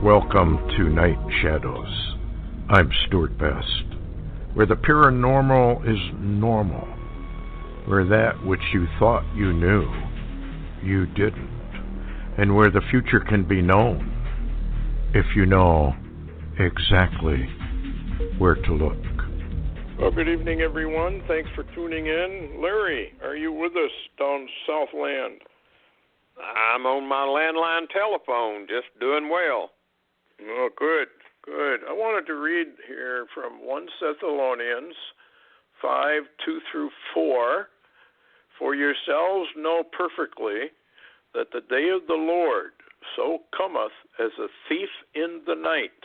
Welcome to Night Shadows. I'm Stewart Best, where the paranormal is normal, where that which you thought you knew, you didn't, and where the future can be known if you know exactly where to look. Well, good evening, everyone. Thanks for tuning in. Larry, are you with us down Southland? I'm on my landline telephone, just doing well. Oh, good. I wanted to read here from 1 Thessalonians 5:2-4. For yourselves know perfectly that the day of the Lord so cometh as a thief in the night.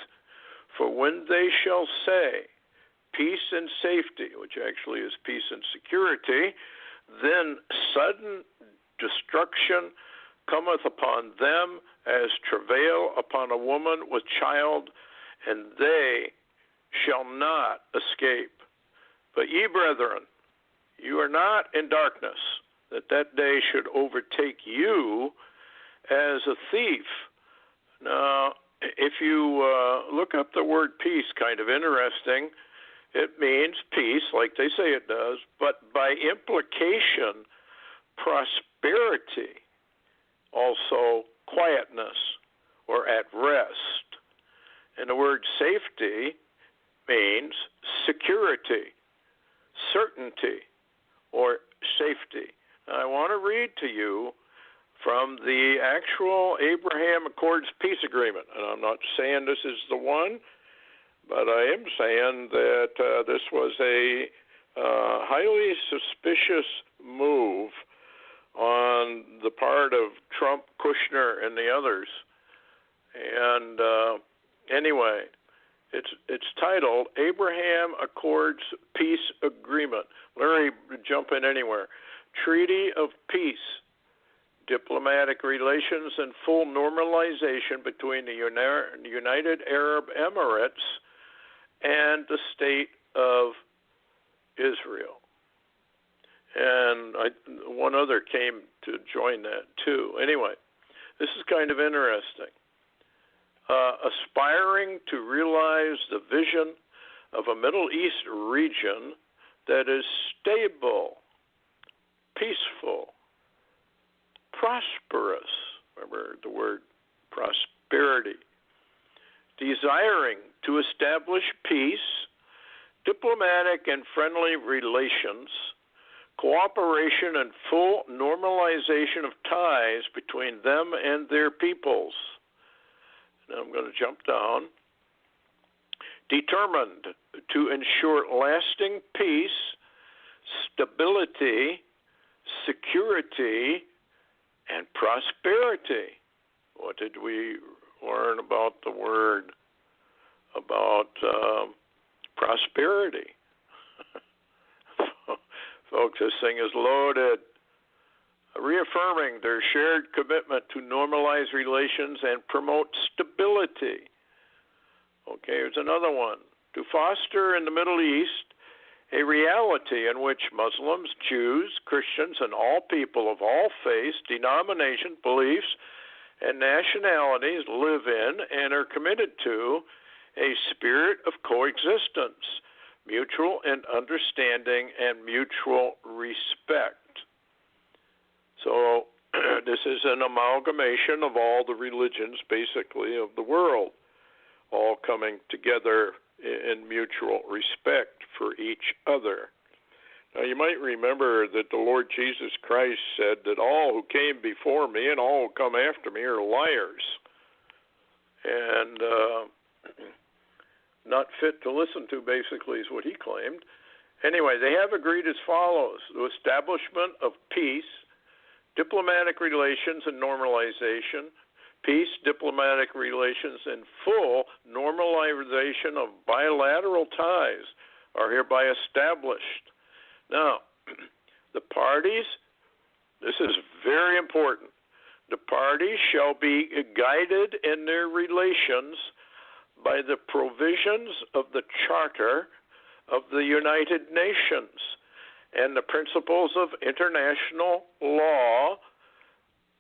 For when they shall say, peace and safety, which actually is peace and security, then sudden destruction cometh upon them as travail upon a woman with child, and they shall not escape. But ye, brethren, you are not in darkness, that day should overtake you as a thief. Now, if you look up the word peace, kind of interesting, it means peace, like they say it does, but by implication, prosperity, also quietness or at rest. And the word safety means security, certainty, or safety. Now, I want to read to you from the actual Abraham Accords peace agreement. And I'm not saying this is the one, but I am saying that this was a highly suspicious move on the part of Trump, Kushner, and the others. And anyway, it's titled Abraham Accords Peace Agreement. Larry, jump in anywhere. Treaty of Peace, diplomatic relations, and full normalization between the United Arab Emirates and the State of Israel. And one other came to join that too. Anyway, this is kind of interesting. Aspiring to realize the vision of a Middle East region that is stable, peaceful, prosperous. Remember the word prosperity. Desiring to establish peace, diplomatic and friendly relations, cooperation and full normalization of ties between them and their peoples. Now I'm going to jump down. Determined to ensure lasting peace, stability, security, and prosperity. What did we learn about the word about prosperity? Folks, this thing is loaded. Reaffirming their shared commitment to normalize relations and promote stability. Okay, here's another one. To foster in the Middle East a reality in which Muslims, Jews, Christians, and all people of all faiths, denominations, beliefs, and nationalities live in and are committed to a spirit of coexistence, mutual and understanding, and mutual respect. So this is an amalgamation of all the religions, basically, of the world, all coming together in mutual respect for each other. Now, you might remember that the Lord Jesus Christ said that all who came before me and all who come after me are liars and not fit to listen to, basically, is what he claimed. Anyway, they have agreed as follows: the establishment of peace, diplomatic relations and normalization, peace, diplomatic relations, and full normalization of bilateral ties are hereby established. Now, the parties, this is very important, the parties shall be guided in their relations by the provisions of the Charter of the United Nations, and the principles of international law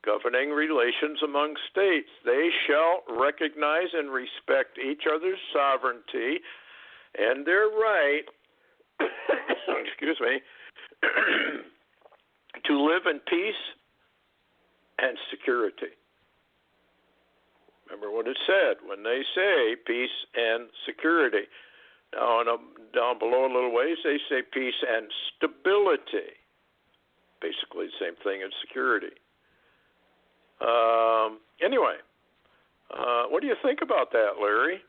governing relations among states. They shall recognize and respect each other's sovereignty and their right, excuse me, to live in peace and security. Remember what it said when they say peace and security. Now, down below a little ways, they say peace and stability. Basically the same thing as security. Anyway, what do you think about that, Larry?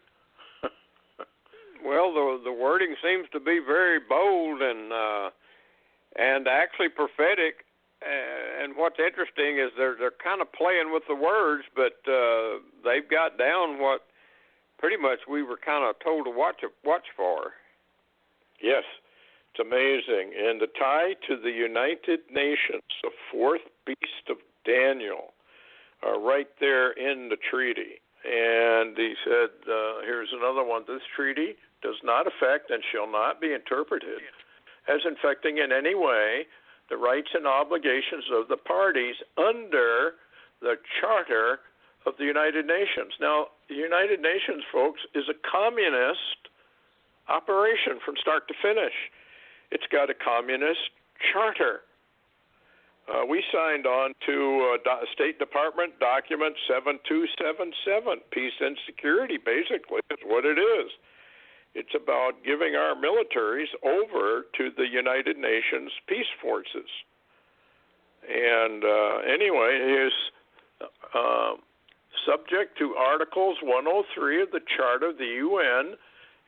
Well, the wording seems to be very bold and actually prophetic. And what's interesting is they're kind of playing with the words, but they've got down what pretty much we were kind of told to watch for. Yes, it's amazing. And the tie to the United Nations, the fourth beast of Daniel, are right there in the treaty. And he said, here's another one. This treaty does not affect and shall not be interpreted as infecting in any way the rights and obligations of the parties under the Charter of the United Nations. Now, the United Nations, folks, is a communist operation from start to finish. It's got a communist charter. We signed on to State Department document 7277, peace and security, basically, is what it is. It's about giving our militaries over to the United Nations peace forces. And anyway, it is subject to Articles 103 of the Charter of the UN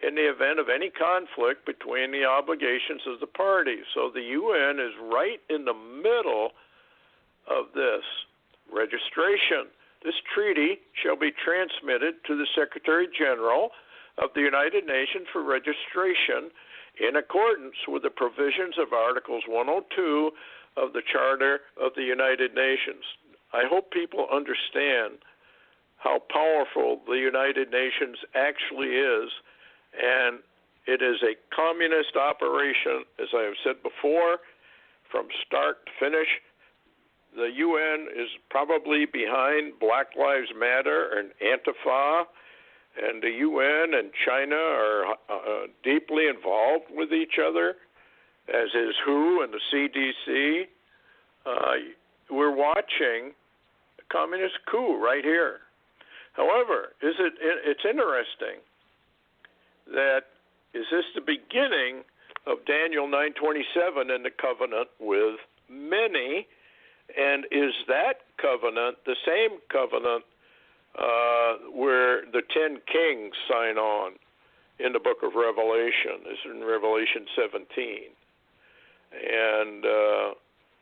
in the event of any conflict between the obligations of the parties. So the UN is right in the middle of this registration. This treaty shall be transmitted to the Secretary General of the United Nations for registration in accordance with the provisions of Articles 102 of the Charter of the United Nations. I hope people understand how powerful the United Nations actually is, and it is a communist operation, as I have said before, from start to finish. The UN is probably behind Black Lives Matter and Antifa, and the UN and China are deeply involved with each other, as is WHO and the CDC. We're watching a communist coup right here. However, it's interesting that is this the beginning of Daniel 9:27 and the covenant with many, and is that covenant the same covenant where the 10 kings sign on in the book of Revelation? This is in Revelation 17. And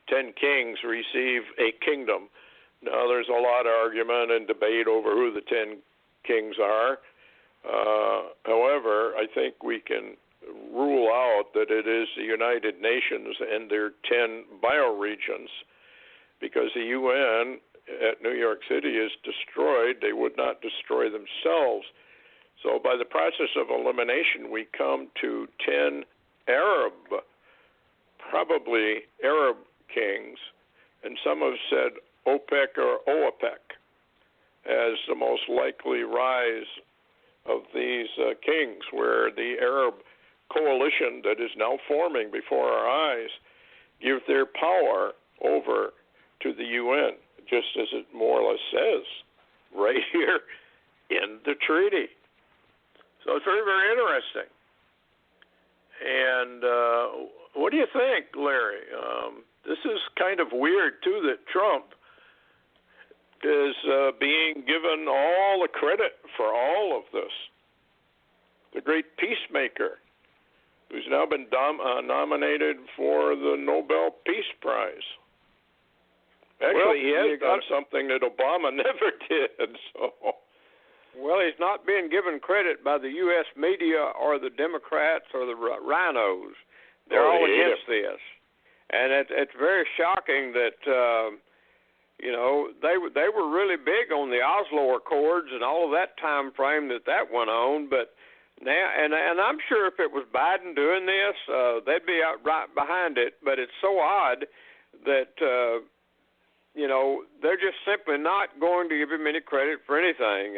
10 kings receive a kingdom. Now, there's a lot of argument and debate over who the 10 kings are. However, I think we can rule out that it is the United Nations and their 10 bioregions, because the UN at New York City is destroyed. They would not destroy themselves. So by the process of elimination, we come to 10 Arab, probably Arab kings, and some have said OPEC or OAPEC as the most likely rise of these kings, where the Arab coalition that is now forming before our eyes give their power over to the UN, just as it more or less says right here in the treaty. So it's very, very interesting. And what do you think, Larry? This is kind of weird, too, that Trump is being given all the credit for all of this. The great peacemaker, who's now been nominated for the Nobel Peace Prize. Actually, he has done something that Obama never did. So, well, he's not being given credit by the U.S. media or the Democrats or the rhinos. They're all against this. And it's very shocking that, they were really big on the Oslo Accords and all of that time frame that went on. But now, and I'm sure if it was Biden doing this, they'd be out right behind it. But it's so odd that they're just simply not going to give him any credit for anything.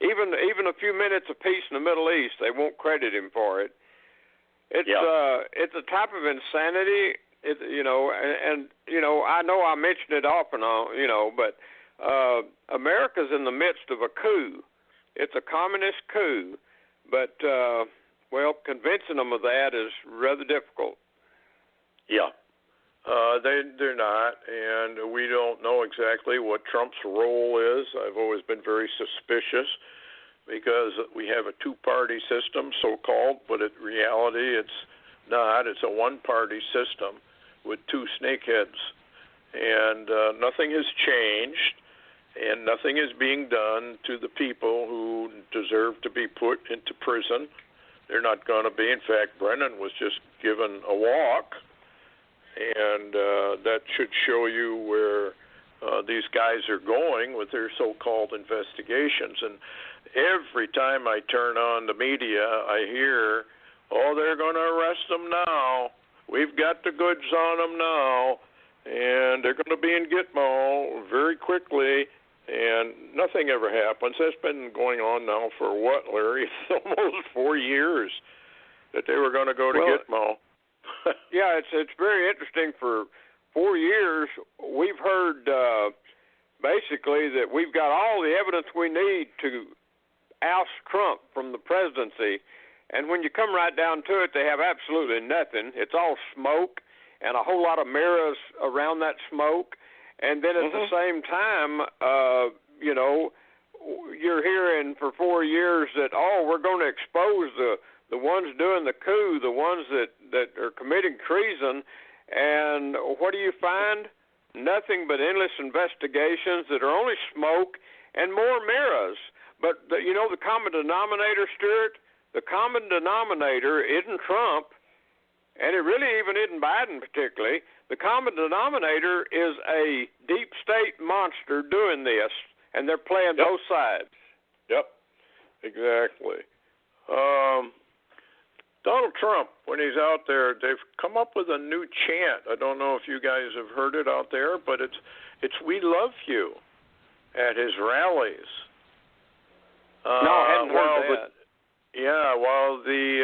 Even a few minutes of peace in the Middle East, they won't credit him for it. It's a type of insanity. I know I mentioned it off and on, but America's in the midst of a coup. It's a communist coup, but convincing them of that is rather difficult. Yeah. They're not, and we don't know exactly what Trump's role is. I've always been very suspicious because we have a two-party system, so-called, but in reality it's not. It's a one-party system with two snakeheads, and nothing has changed, and nothing is being done to the people who deserve to be put into prison. They're not going to be. In fact, Brennan was just given a walk, and that should show you where these guys are going with their so-called investigations. And every time I turn on the media, I hear, they're going to arrest them now. We've got the goods on them now, and they're going to be in Gitmo very quickly, and nothing ever happens. That's been going on now for what, Larry? Almost 4 years that they were going to go to Gitmo. Yeah, it's very interesting. For 4 years, we've heard basically that we've got all the evidence we need to oust Trump from the presidency. And when you come right down to it, they have absolutely nothing. It's all smoke and a whole lot of mirrors around that smoke. And then at the same time, you're hearing for 4 years that, we're going to expose the ones doing the coup, the ones that are committing treason. And what do you find? Nothing but endless investigations that are only smoke and more mirrors. But, the common denominator, Stewart, the common denominator isn't Trump, and it really even isn't Biden particularly. The common denominator is a deep state monster doing this, and they're playing both sides. Yep, exactly. Donald Trump, when he's out there, they've come up with a new chant. I don't know if you guys have heard it out there, but it's "We love you" at his rallies. No, I hadn't heard that. While the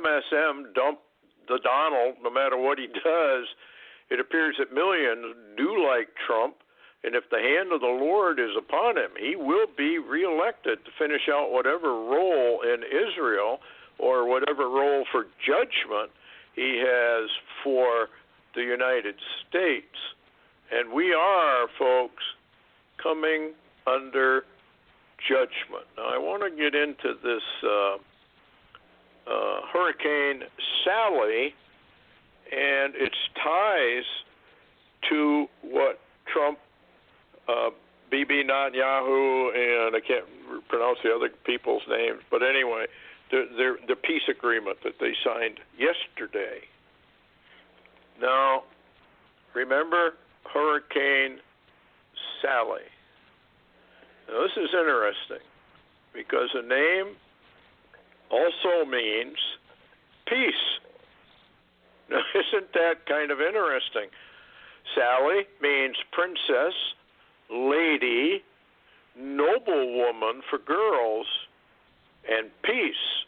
MSM dumped the Donald, no matter what he does, it appears that millions do like Trump, and if the hand of the Lord is upon him, he will be reelected to finish out whatever role in Israel or whatever role for judgment he has for the United States. And we are, folks, coming under judgment. Now, I want to get into this Hurricane Sally and its ties to what Trump, Bibi Netanyahu, and I can't pronounce the other people's names, but anyway, the peace agreement that they signed yesterday. Now, remember Hurricane Sally. Now, this is interesting because the name also means peace. Now, isn't that kind of interesting? Sally means princess, lady, noblewoman for girls, and peace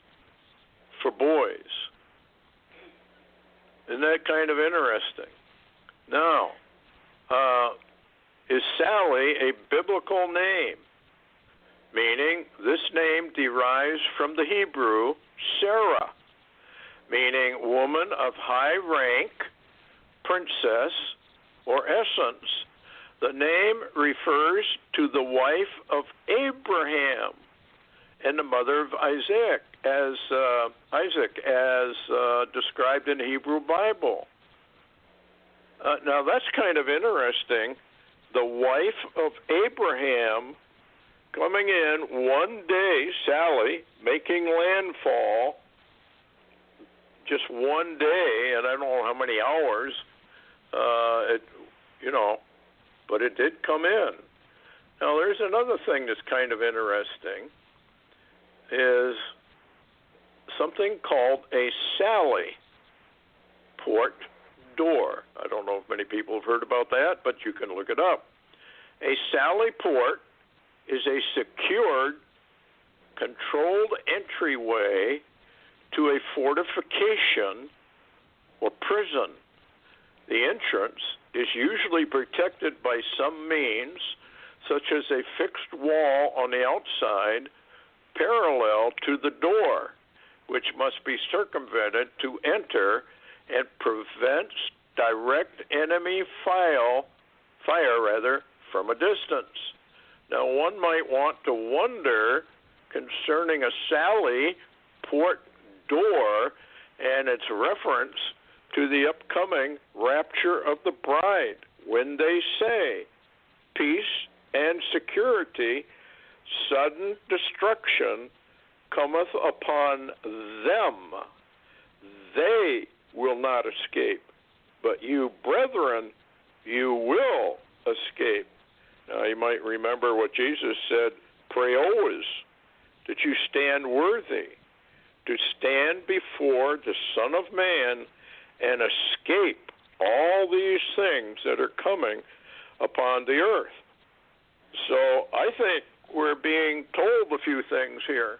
for boys. Isn't that kind of interesting? Now, is Sally a biblical name? Meaning this name derives from the Hebrew Sarah, meaning woman of high rank, princess, or essence. The name refers to the wife of Abraham and the mother of Isaac, as described in the Hebrew Bible. Now that's kind of interesting. The wife of Abraham coming in one day, Sally, making landfall, just one day, and I don't know how many hours, but it did come in. Now, there's another thing that's kind of interesting, is something called a Sally port door. I don't know if many people have heard about that, but you can look it up. A sally port is a secured, controlled entryway to a fortification or prison. The entrance is usually protected by some means, such as a fixed wall on the outside parallel to the door, which must be circumvented to enter and prevents direct enemy fire from a distance. Now, one might want to wonder concerning a sally port door and its reference to the upcoming rapture of the bride, when they say, peace and security, sudden destruction cometh upon them. They will not escape, but you, brethren, you will escape. Now, you might remember what Jesus said, pray always that you stand worthy to stand before the Son of Man and escape all these things that are coming upon the earth. So I think we're being told a few things here.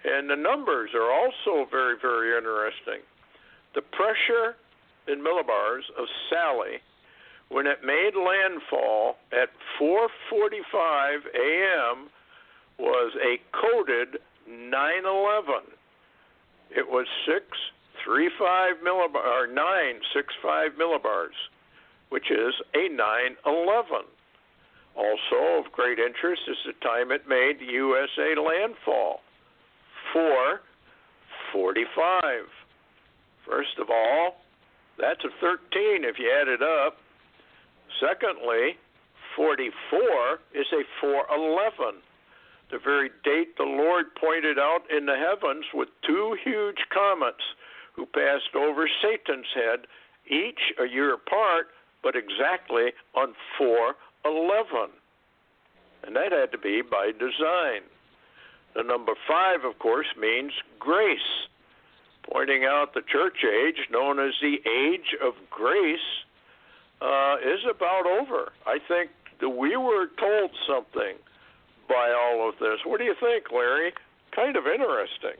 And the numbers are also very, very interesting. The pressure in millibars of Sally, when it made landfall at 4:45 a.m., was a coded 911. It was 965 millibars, which is a 911. Also of great interest is the time it made USA landfall, 4:45. First of all, that's a 13 if you add it up. Secondly, 44 is a 4:11. The very date the Lord pointed out in the heavens with two huge comets who passed over Satan's head, each a year apart, but exactly on 4:11. And that had to be by design. The number 5, of course, means grace, pointing out the church age, known as the age of grace, is about over. I think that we were told something by all of this. What do you think, Larry? Kind of interesting.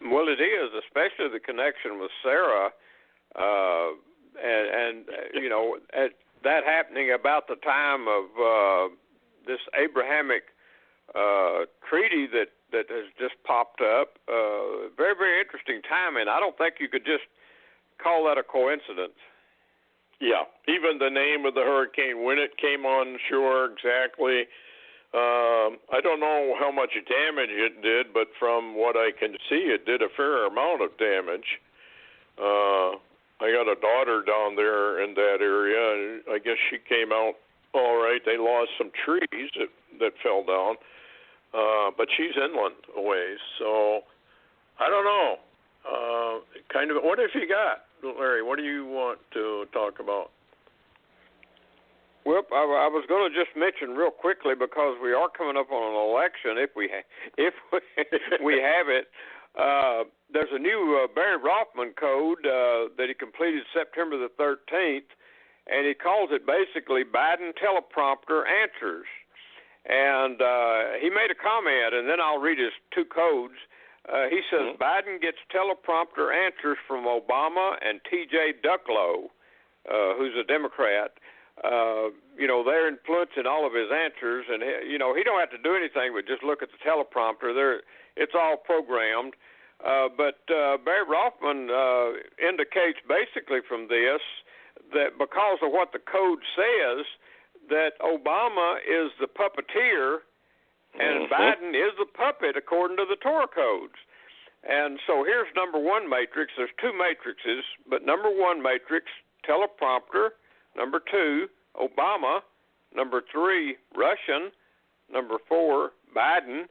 Well, it is, especially the connection with Sarah, and you know, that happening about the time of this Abrahamic treaty that has just popped up. Very, very interesting timing. I don't think you could just call that a coincidence. Yeah, even the name of the hurricane, when it came on shore exactly, I don't know how much damage it did, but from what I can see, it did a fair amount of damage. I got a daughter down there in that area, and I guess she came out all right. They lost some trees that fell down, but she's inland a ways, so I don't know. Kind of. What have you got, Larry? What do you want to talk about? Well, I was going to just mention real quickly, because we are coming up on an election. If we have it, there's a new Barry Rothman code that he completed September the 13th, and he calls it basically Biden teleprompter answers. And he made a comment, and then I'll read his two codes. He says Biden gets teleprompter answers from Obama and T.J. Ducklow, who's a Democrat. You know, they're influencing all of his answers, and you know, he don't have to do anything but just look at the teleprompter. It's all programmed. But Barry Rothman indicates basically from this that because of what the code says, that Obama is the puppeteer and Biden is the puppet according to the Torah codes. And so here's number 1 matrix. There's 2 matrices, but number 1 matrix, teleprompter. Number 2, Obama. Number 3, Russian. Number 4, Biden.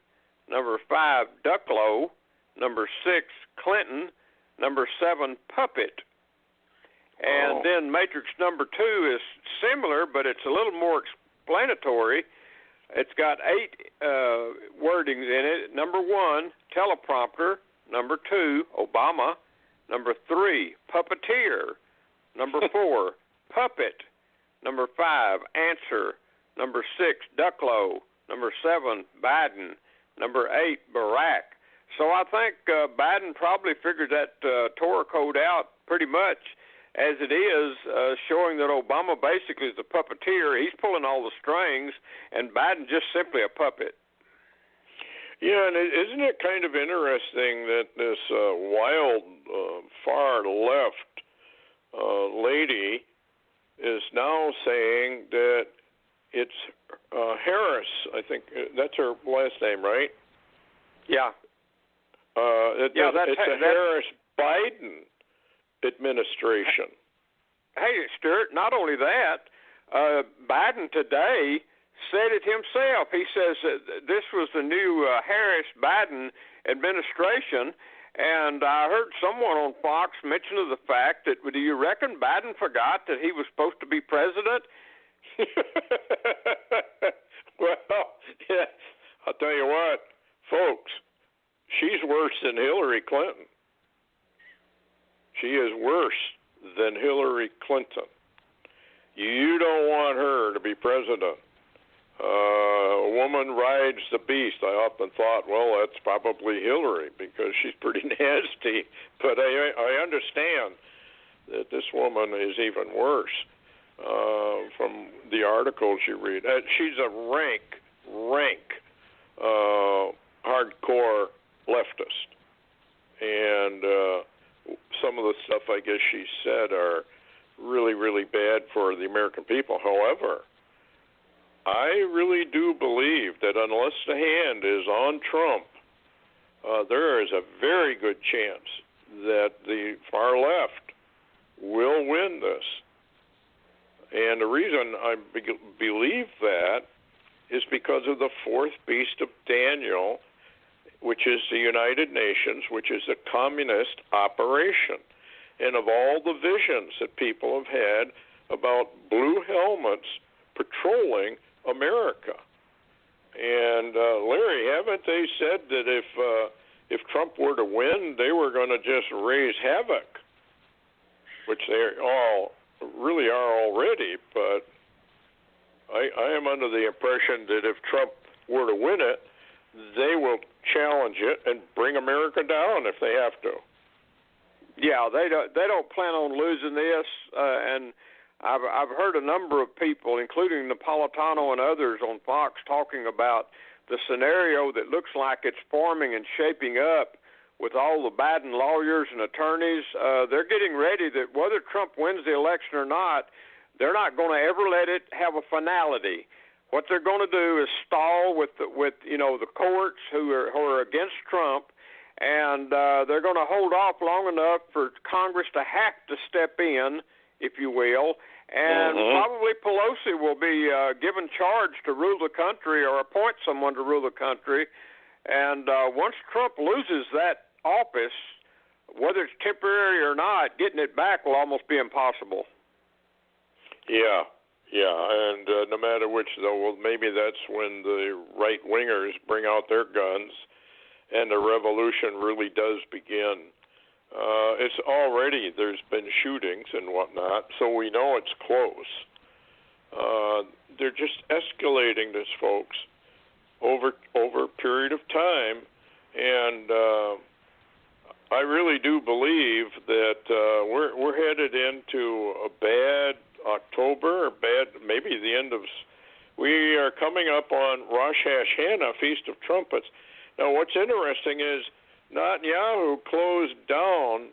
Number 5, Ducklow. Number 6, Clinton. Number 7, puppet. And then matrix number 2 is similar, but it's a little more explanatory. It's got 8 wordings in it. Number 1, teleprompter. Number 2, Obama. Number 3, puppeteer. Number 4, puppet. Number 5, answer. Number 6, Ducklow. Number 7, Biden. Number 8, Barack. So I think Biden probably figured that Torah code out pretty much as it is, showing that Obama basically is the puppeteer. He's pulling all the strings, and Biden just simply a puppet. Yeah, and isn't it kind of interesting that this wild, far left lady is now saying that it's Harris, I think that's her last name, right? Yeah. It's a Harris-Biden administration. Hey, Stewart, not only that, Biden today said it himself. He says that this was the new Harris-Biden administration, and I heard someone on Fox mention the fact that, do you reckon Biden forgot that he was supposed to be president? Well, yeah, I'll tell you what, folks, she's worse than Hillary Clinton. She is worse than Hillary Clinton. You don't want her to be president. A woman rides the beast. I often thought, well, that's probably Hillary because she's pretty nasty. But I understand that this woman is even worse from the articles you read. She's a rank hardcore leftist. And some of the stuff I guess she said are really, really bad for the American people. However, I really do believe that unless the hand is on Trump, there is a very good chance that the far left will win this. And the reason I believe that is because of the fourth beast of Daniel, which is the United Nations, which is a communist operation. And of all the visions that people have had about blue helmets patrolling America. And Larry, haven't they said that if Trump were to win, they were going to just raise havoc, which they all really are already. But I am under the impression that if Trump were to win it, they will challenge it and bring America down if they have to. Yeah, they don't plan on losing this, and I've heard a number of people, including Napolitano and others on Fox, talking about the scenario that looks like it's forming and shaping up with all the Biden lawyers and attorneys. They're getting ready that whether Trump wins the election or not, they're not going to ever let it have a finality. What they're going to do is stall with the courts who are against Trump, and they're going to hold off long enough for Congress to have to step in, if you will, and probably Pelosi will be given charge to rule the country or appoint someone to rule the country. And once Trump loses that office, whether it's temporary or not, getting it back will almost be impossible. Yeah, and no matter which, though, well, maybe that's when the right-wingers bring out their guns and the revolution really does begin. It's already, there's been shootings and whatnot, so we know it's close. They're just escalating this, folks, over a period of time, and I really do believe that we're headed into a bad October, or maybe the end of. We are coming up on Rosh Hashanah, Feast of Trumpets. Now, what's interesting is Netanyahu closed down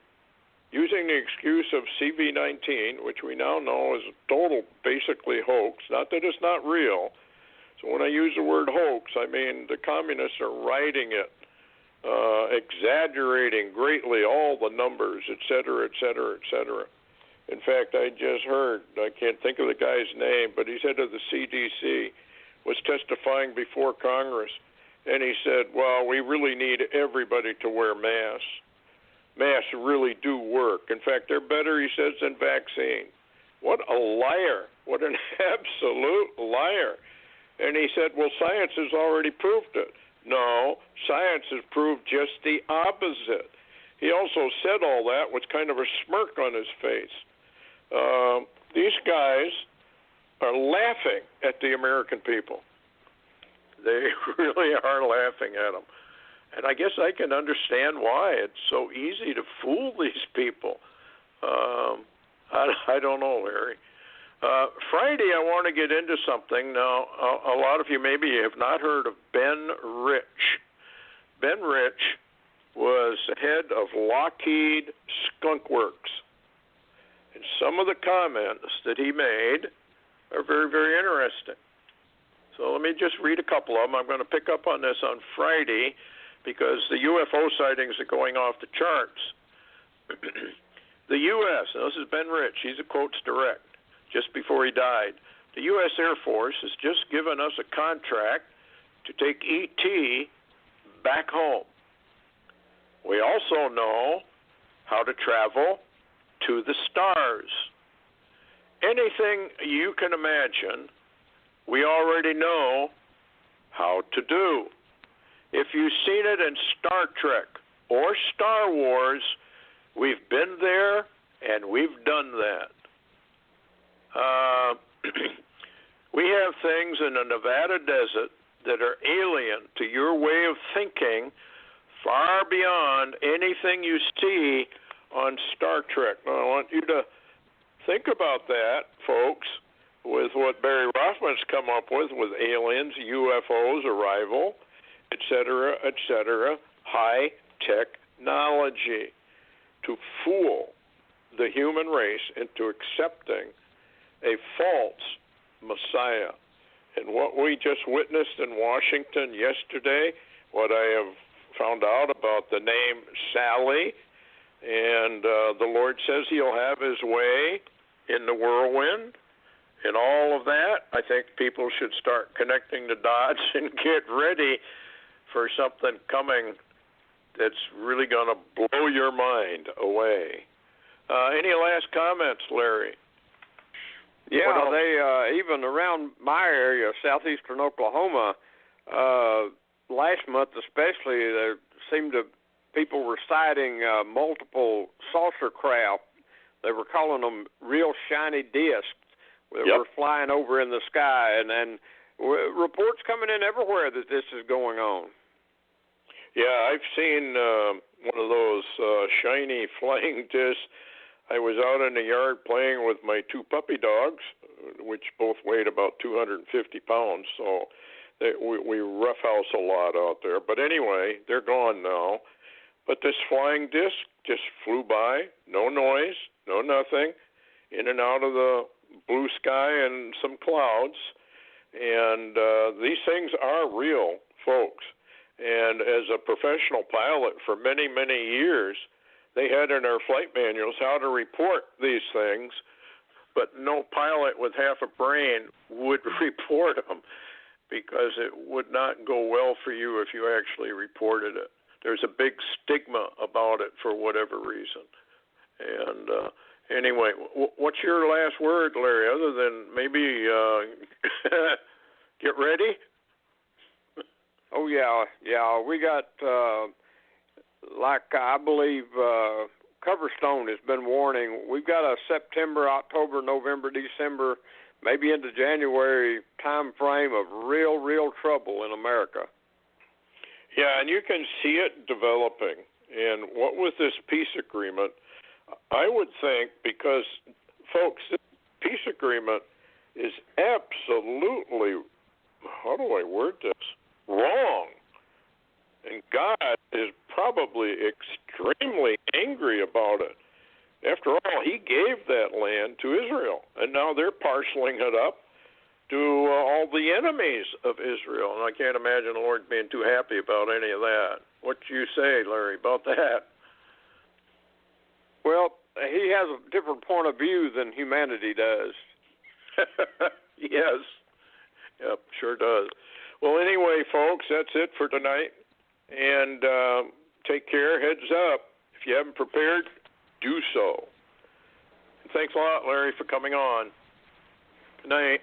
using the excuse of CV-19, which we now know is a total, basically, hoax. Not that it's not real. So when I use the word hoax, I mean the communists are writing it, exaggerating greatly all the numbers, et cetera, et cetera, et cetera. In fact, I just heard, I can't think of the guy's name, but he's head of the CDC, was testifying before Congress, and he said, well, we really need everybody to wear masks. Masks really do work. In fact, they're better, he says, than vaccine. What a liar. What an absolute liar. And he said, well, science has already proved it. No, science has proved just the opposite. he also said all that with kind of a smirk on his face. These guys are laughing at the American people. They really are laughing at them. And I guess I can understand why. It's so easy to fool these people. I don't know, Larry. Friday, I want to get into something. Now, a lot of you maybe have not heard of Ben Rich. Ben Rich was head of Lockheed Skunk Works. And some of the comments that he made are very, very interesting. So let me just read a couple of them. I'm going to pick up on this on Friday because the UFO sightings are going off the charts. The U.S., and this is Ben Rich, he's a quotes direct, just before he died. The U.S. Air Force has just given us a contract to take ET back home. We also know how to travel to the stars. Anything you can imagine, we already know how to do. If you've seen it in Star Trek or Star Wars, we've been there and we've done that. We have things in the Nevada desert that are alien to your way of thinking, far beyond anything you see on Star Trek. Now, I want you to think about that, folks, with what Barry Rothman's come up with aliens, UFOs, arrival, etc., high technology to fool the human race into accepting a false Messiah. And what we just witnessed in Washington yesterday, what I have found out about the name Sally, and the Lord says he'll have his way in the whirlwind, and all of that, I think people should start connecting the dots and get ready for something coming that's really going to blow your mind away. Any last comments, Larry? Yeah, they even around my area, southeastern Oklahoma, last month especially, there seemed to people were sighting multiple saucer craft. They were calling them real shiny discs that were flying over in the sky, and reports coming in everywhere that this is going on. Yeah, I've seen one of those shiny flying discs. I was out in the yard playing with my two puppy dogs, which both weighed about 250 pounds, so we roughhouse a lot out there. But anyway, they're gone now. But this flying disc just flew by, no noise, no nothing, in and out of the blue sky and some clouds. And these things are real, folks. And as a professional pilot for many, many years, they had in our flight manuals how to report these things, but no pilot with half a brain would report them because it would not go well for you if you actually reported it. There's a big stigma about it for whatever reason. And anyway, what's your last word, Larry, other than maybe get ready? Oh, yeah. We got, like I believe Coverstone has been warning, we've got a September, October, November, December, maybe into January time frame of real trouble in America. Yeah, and you can see it developing. And what with this peace agreement, I would think, because, folks, this peace agreement is absolutely, how do I word this, wrong. And God is probably extremely angry about it. After all, he gave that land to Israel, and now they're parceling it up to all the enemies of Israel. And I can't imagine the Lord being too happy about any of that. What do you say, Larry, about that? Well, he has a different point of view than humanity does. Yes. Yep, sure does. Well, anyway, folks, that's it for tonight. And take care. Heads up. If you haven't prepared, do so. And thanks a lot, Larry, for coming on. Good night.